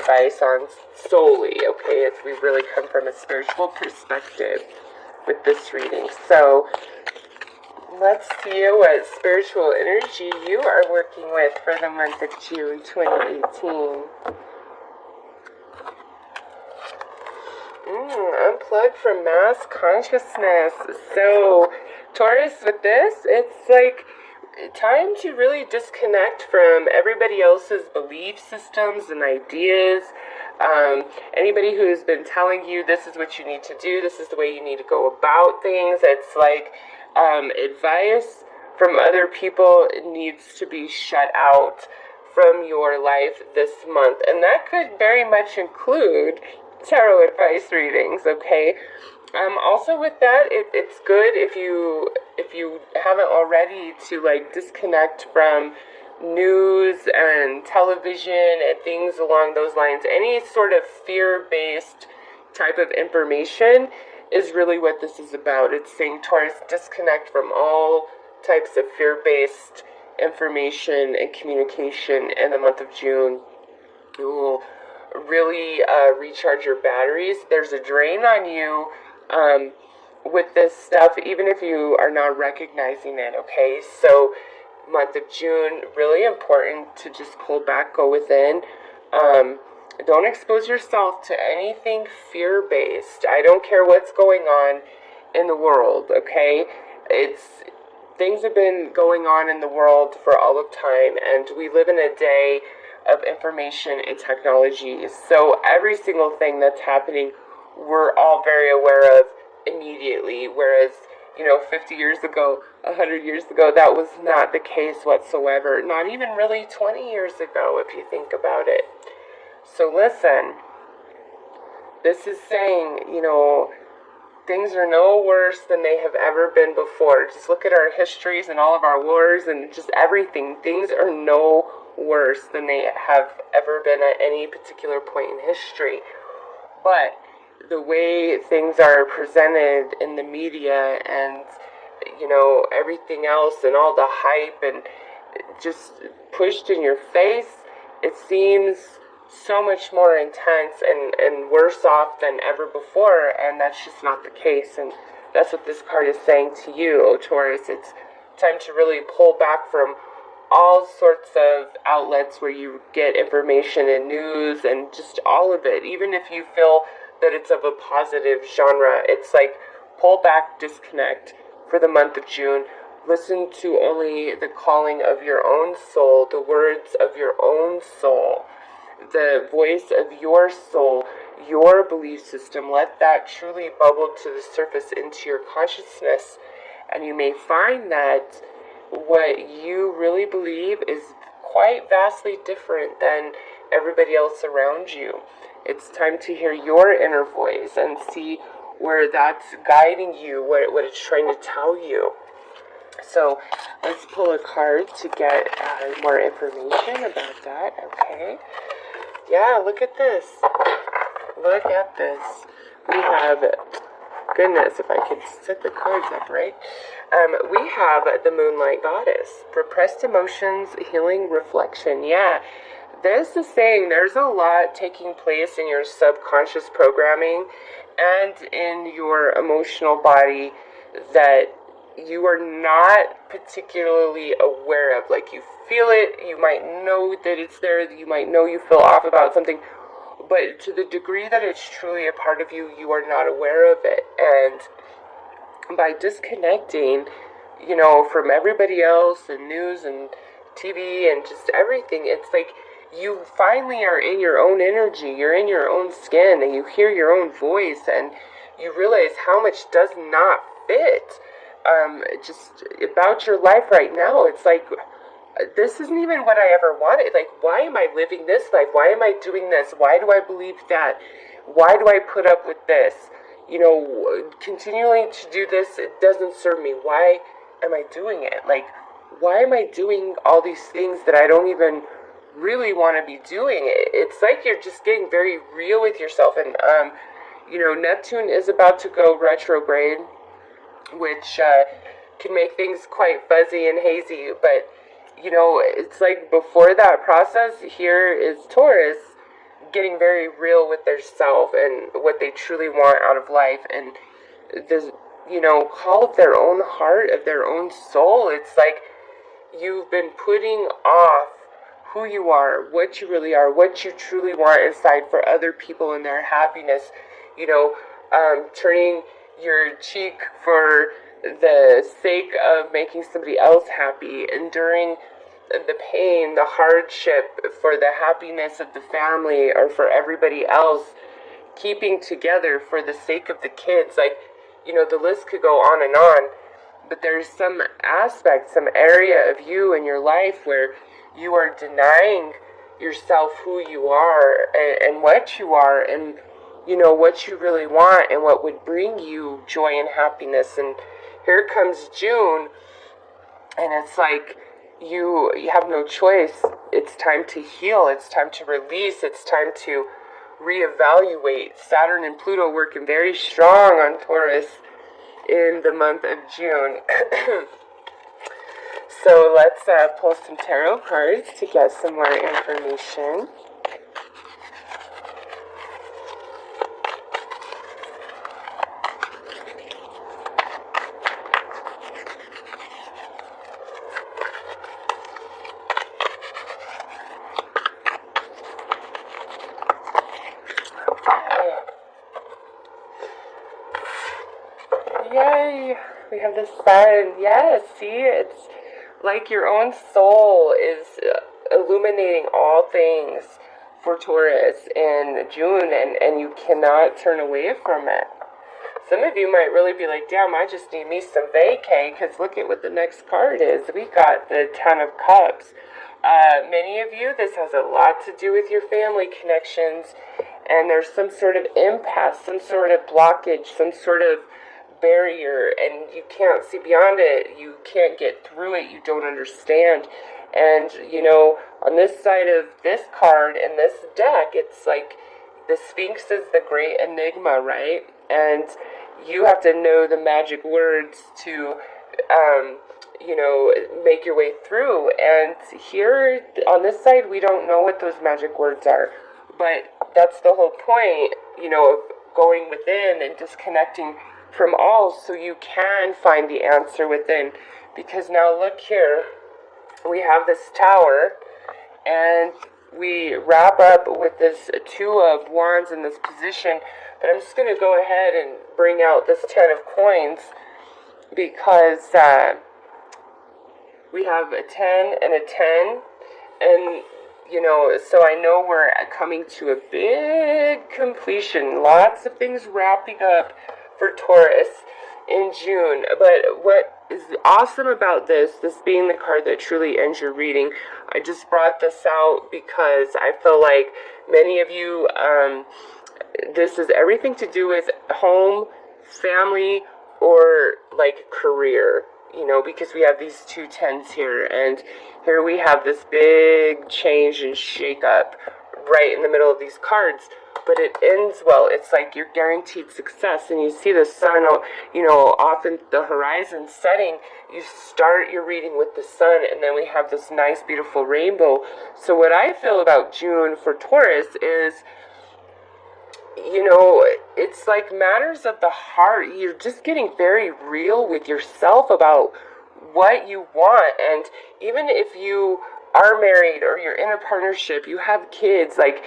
advice on solely, okay? We really come from a spiritual perspective with this reading. So let's see what spiritual energy you are working with for the month of June 2018. Unplugged from mass consciousness. So, Taurus, with this, it's like time to really disconnect from everybody else's belief systems and ideas. Anybody who's been telling you this is what you need to do, this is the way you need to go about things, it's like advice from other people needs to be shut out from your life this month. And that could very much include tarot advice readings, okay? Also with that, it's good if you haven't already to like disconnect from news and television and things along those lines. Any sort of fear-based type of information is really what this is about. It's saying, Taurus, disconnect from all types of fear-based information and communication in the month of June. You will really recharge your batteries. There's a drain on you with this stuff, even if you are not recognizing it, okay? So, month of June, really important to just pull back, go within. Don't expose yourself to anything fear-based. I don't care what's going on in the world, okay? Things have been going on in the world for all of time, and we live in a day of information and technology. So every single thing that's happening, we're all very aware of immediately, whereas 50 years ago, 100 years ago, that was not the case whatsoever. Not even really 20 years ago, if you think about it. So listen, this is saying, things are no worse than they have ever been before. Just look at our histories and all of our wars and just everything. Things are no worse than they have ever been at any particular point in history. But the way things are presented in the media and, everything else and all the hype and just pushed in your face, it seems so much more intense and worse off than ever before, and that's just not the case. And that's what this card is saying to you, O Taurus. It's time to really pull back from all sorts of outlets where you get information and news and just all of it. Even if you feel that it's of a positive genre, it's like pull back, disconnect for the month of June. Listen to only the calling of your own soul, the words of your own soul, the voice of your soul, your belief system. Let that truly bubble to the surface into your consciousness, and you may find that what you really believe is quite vastly different than everybody else around you. It's time to hear your inner voice and see where that's guiding you, what it's trying to tell you. So let's pull a card to get more information about that, okay? Yeah, look at this. Look at this. We have, goodness, if I could set the cards up right. We have the Moonlight Goddess. Repressed emotions, healing, reflection. Yeah, this is saying there's a lot taking place in your subconscious programming and in your emotional body that you are not particularly aware of. Like, you feel it, you might know that it's there, you might know you feel off about something, but to the degree that it's truly a part of you, you are not aware of it. And by disconnecting, from everybody else and news and TV and just everything, it's like you finally are in your own energy, you're in your own skin, and you hear your own voice, and you realize how much does not fit just about your life right now. It's like, this isn't even what I ever wanted. Like, why am I living this life? Why am I doing this? Why do I believe that? Why do I put up with this? Continuing to do this, it doesn't serve me. Why am I doing it? Like, why am I doing all these things that I don't even really want to be doing? It's like you're just getting very real with yourself. And, Neptune is about to go retrograde, which can make things quite fuzzy and hazy. But, it's like before that process, here is Taurus getting very real with their self and what they truly want out of life, and the, call of their own heart, of their own soul. It's like you've been putting off who you are, what you really are, what you truly want inside for other people and their happiness, turning your cheek for the sake of making somebody else happy, enduring the pain, the hardship for the happiness of the family or for everybody else, keeping together for the sake of the kids. Like, the list could go on and on, but there's some aspect, some area of you in your life where you are denying yourself who you are and what you are, and what you really want and what would bring you joy and happiness. And here comes June, and it's like you have no choice. It's time to heal. It's time to release. It's time to reevaluate. Saturn and Pluto working very strong on Taurus in the month of June. So let's pull some tarot cards to get some more information. Yay! We have the sun. Yes, see, it's like your own soul is illuminating all things for Taurus in June, and you cannot turn away from it. Some of you might really be like, damn, I just need me some vacay, because look at what the next card is. We got the Ten of Cups. Many of you, this has a lot to do with your family connections, and there's some sort of impasse, some sort of blockage, some sort of barrier, and you can't see beyond it. You can't get through it. You don't understand. And, on this side of this card and this deck, it's like the Sphinx is the great enigma, right? And you have to know the magic words to, make your way through. And here on this side, we don't know what those magic words are. But that's the whole point, of going within and disconnecting from all, so you can find the answer within. Because now look here, we have this Tower, and we wrap up with this Two of Wands in this position. But I'm just going to go ahead and bring out this Ten of Coins, because we have a 10 and a 10, and so I know we're coming to a big completion. Lots of things wrapping up for Taurus in June. But what is awesome about this being the card that truly ends your reading, I just brought this out because I feel like many of you, this is everything to do with home, family, or like career, because we have these two tens here, and here we have this big change and shake up right in the middle of these cards. But it ends well. It's like you're guaranteed success, and you see the sun, off in the horizon setting. You start your reading with the sun, and then we have this nice, beautiful rainbow. So what I feel about June for Taurus is, it's like matters of the heart. You're just getting very real with yourself about what you want. And even if you are married or you're in a partnership, you have kids, like,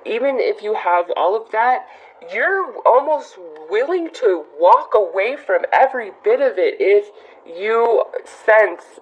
even if you have all of that, you're almost willing to walk away from every bit of it if you sense,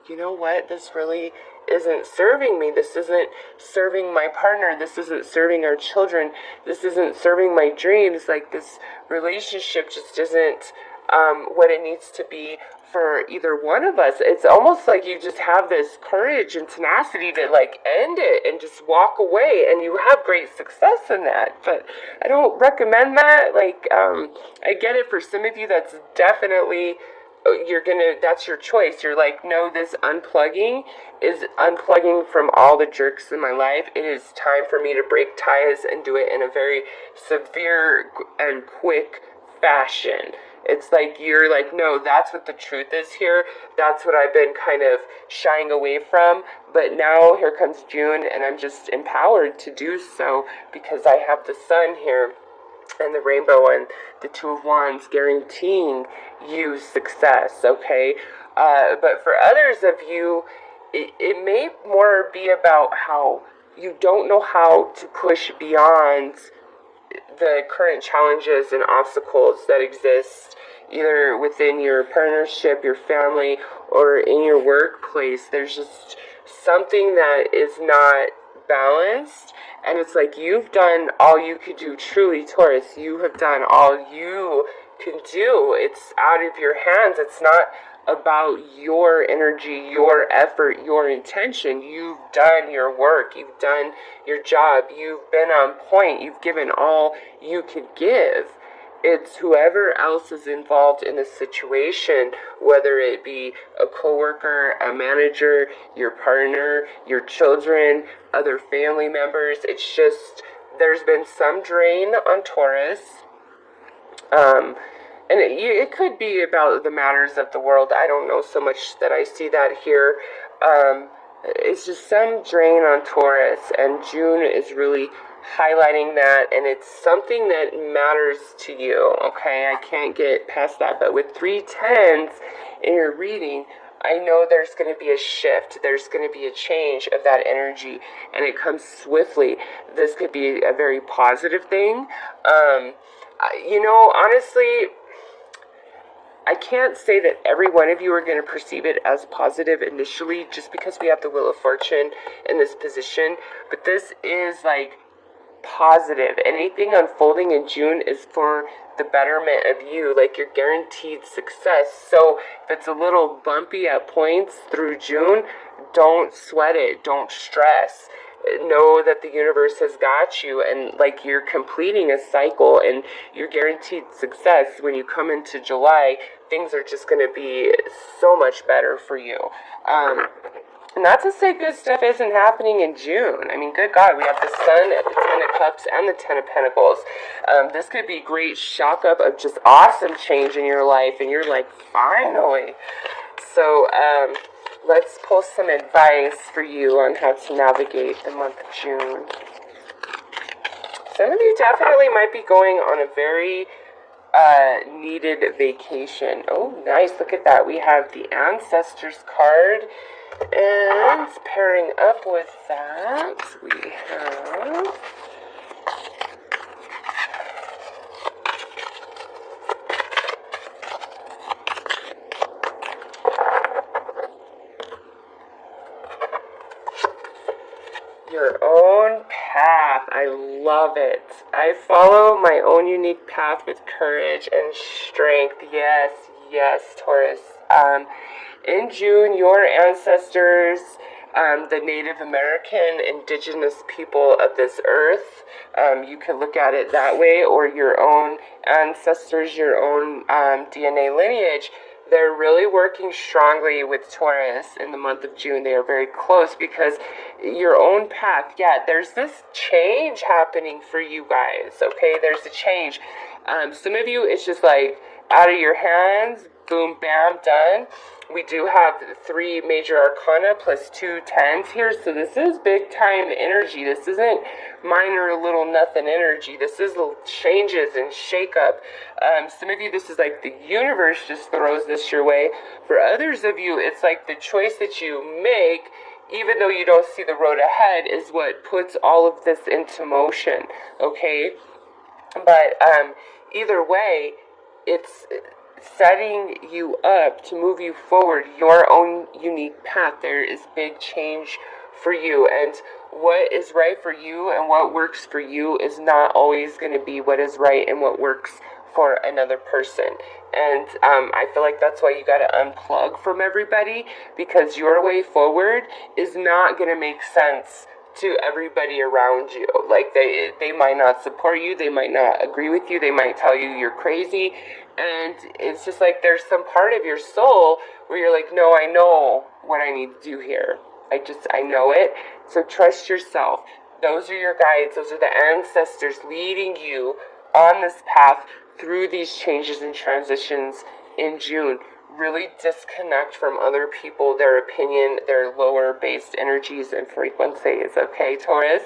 what, this really isn't serving me. This isn't serving my partner. This isn't serving our children. This isn't serving my dreams. Like, this relationship just isn't what it needs to be for either one of us. It's almost like you just have this courage and tenacity to like end it and just walk away, and you have great success in that. But I don't recommend that. Like, I get it, for some of you that's definitely, that's your choice. You're like, no, this unplugging is unplugging from all the jerks in my life. It is time for me to break ties and do it in a very severe and quick fashion. It's like you're like, no, that's what the truth is here. That's what I've been kind of shying away from. But now here comes June, and I'm just empowered to do so because I have the sun here and the rainbow and the Two of Wands guaranteeing you success, okay? But for others of you, it may more be about how you don't know how to push beyond the current challenges and obstacles that exist either within your partnership, your family, or in your workplace. There's just something that is not balanced, and it's like you've done all you could do. Truly, Taurus, you have done all you can do. It's out of your hands. It's not about your energy, your effort, your intention. You've done your work. You've done your job. You've been on point. You've given all you could give. It's whoever else is involved in the situation, whether it be a coworker, a manager, your partner, your children, other family members. It's just, there's been some drain on Taurus. And it could be about the matters of the world. I don't know so much that I see that here. It's just some drain on Taurus, and June is really highlighting that, and it's something that matters to you, okay? I can't get past that, but with 3 10s in your reading, I know there's going to be a shift. There's going to be a change of that energy, and it comes swiftly. This could be a very positive thing. Honestly, I can't say that every one of you are going to perceive it as positive initially just because we have the Wheel of Fortune in this position, but this is like positive. Anything unfolding in June is for the betterment of you, like you're guaranteed success. So if it's a little bumpy at points through June, don't sweat it, don't stress. Know that the universe has got you, and like you're completing a cycle and you're guaranteed success. When you come into July, things are just going to be so much better for you. Not to say good stuff isn't happening in June. I mean, good God, we have the Sun at the Ten of Cups and the Ten of Pentacles. This could be great shock up of just awesome change in your life, and you're like, finally. So, let's pull some advice for you on how to navigate the month of June. Some of you definitely might be going on a very needed vacation. Oh, nice. Look at that. We have the Ancestors card. And pairing up with that, we have your own path. I love it. I follow my own unique path with courage and strength. Yes, yes, Taurus. In June, your ancestors, the Native American indigenous people of this earth, you can look at it that way, or your own ancestors, your own DNA lineage, they're really working strongly with Taurus in the month of June. They are very close because your own path, yeah, there's this change happening for you guys, okay? There's a change. Some of you, it's just like out of your hands, boom, bam, done. We do have 3 major arcana plus 2 10s here, so this is big time energy. This isn't minor little nothing energy. This is little changes and shake up. Some of you, this is like the universe just throws this your way. For others of you, it's like the choice that you make, even though you don't see the road ahead, is what puts all of this into motion, okay? But either way, it's setting you up to move you forward, your own unique path. There is big change for you, and what is right for you and what works for you is not always going to be what is right and what works for another person. And I feel like that's why you got to unplug from everybody, because your way forward is not going to make sense to everybody around you. Like they might not support you, they might not agree with you, they might tell you you're crazy, and it's just like there's some part of your soul where you're like, no, I know what I need to do here. I know it. So trust yourself. Those are your guides. Those are the ancestors leading you on this path through these changes and transitions in June. Really disconnect from other people, their opinion, their lower based energies and frequencies. Okay, Taurus?